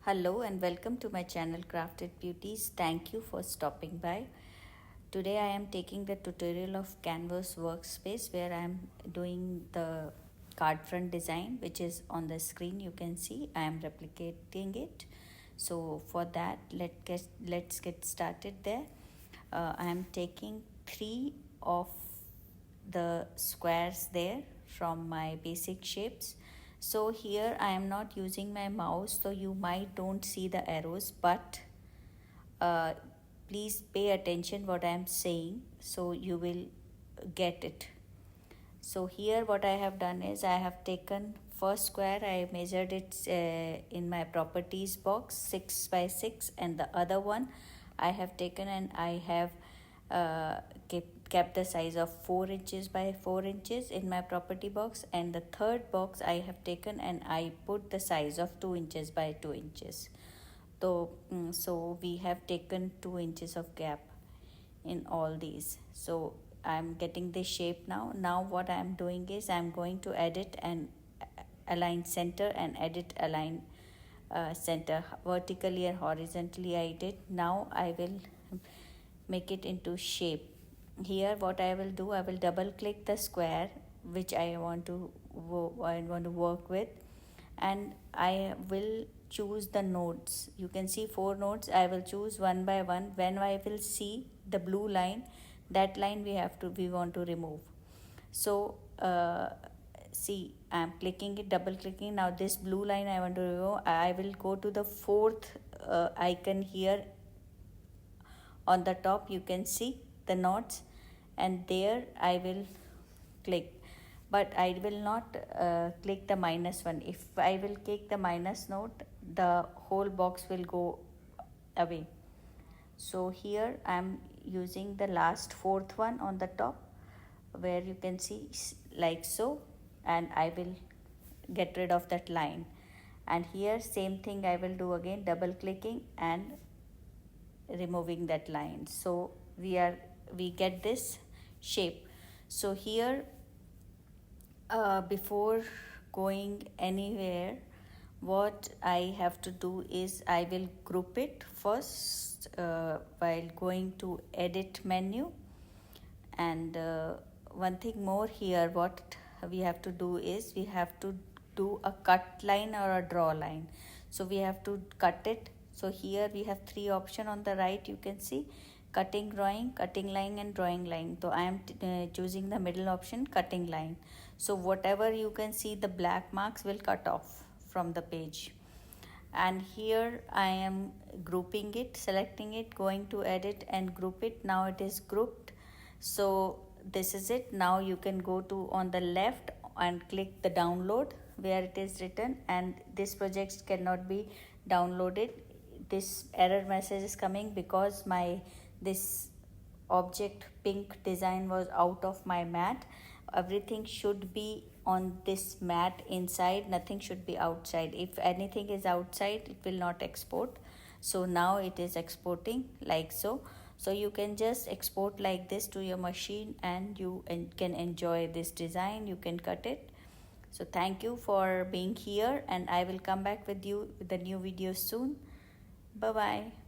Hello and welcome to my channel Crafted Beauties. Thank you for stopping by. Today I am taking the tutorial of Canvas workspace where I am doing the card front design which is on the screen. You can see I am replicating it. So for that let's get started there. I am taking 3 of the squares there from my basic shapes. So here I am not using my mouse, so you might don't see the arrows, but uh, please pay attention what I am saying so you will get it. So here what I have done is I have taken first square, I measured it in my properties box 6 by 6, and the other one I have taken and I have kept the size of 4 inches by 4 inches in my property box, and the third box I have taken and I put the size of 2 inches by 2 inches. So we have taken 2 inches of gap in all these. So I'm getting this shape now what I'm doing is I'm going to edit and align center and edit align center vertically and horizontally. I did. Now I will make it into shape. Here what I will do, I will double click the square which I want to work with, and I will choose the nodes. You can see 4 nodes. I will choose one by one. When I will see the blue line, that line we want to remove. So see, I am clicking it, double clicking. Now this blue line I want to remove. I will go to the 4th icon here on the top. You can see the knots, and there I will click, but I will not click the minus one. If I will click the minus node, the whole box will go away. So here I am using the last 4th one on the top, where you can see like so, and I will get rid of that line. And here same thing I will do again, double clicking and removing that line. So we get this shape. So here before going anywhere, what I have to do is I will group it first while going to edit menu. And one thing more here, what we have to do is we have to do a cut line or a draw line. So we have to cut it. So here we have 3 options on the right. You can see cutting, drawing, cutting line and drawing line. So I am choosing the middle option, cutting line. So whatever you can see, the black marks will cut off from the page. And here I am grouping it, selecting it, going to edit and group it. Now it is grouped. So this is it. Now you can go to on the left and click the download where it is written, and this project cannot be downloaded. This error message is coming because this object pink design was out of my mat. Everything should be on this mat inside, nothing should be outside. If anything is outside, it will not export. So now it is exporting like so. So you can just export like this to your machine and you can enjoy this design. You can cut it. So thank you for being here, and I will come back with you with a new video soon. Bye bye.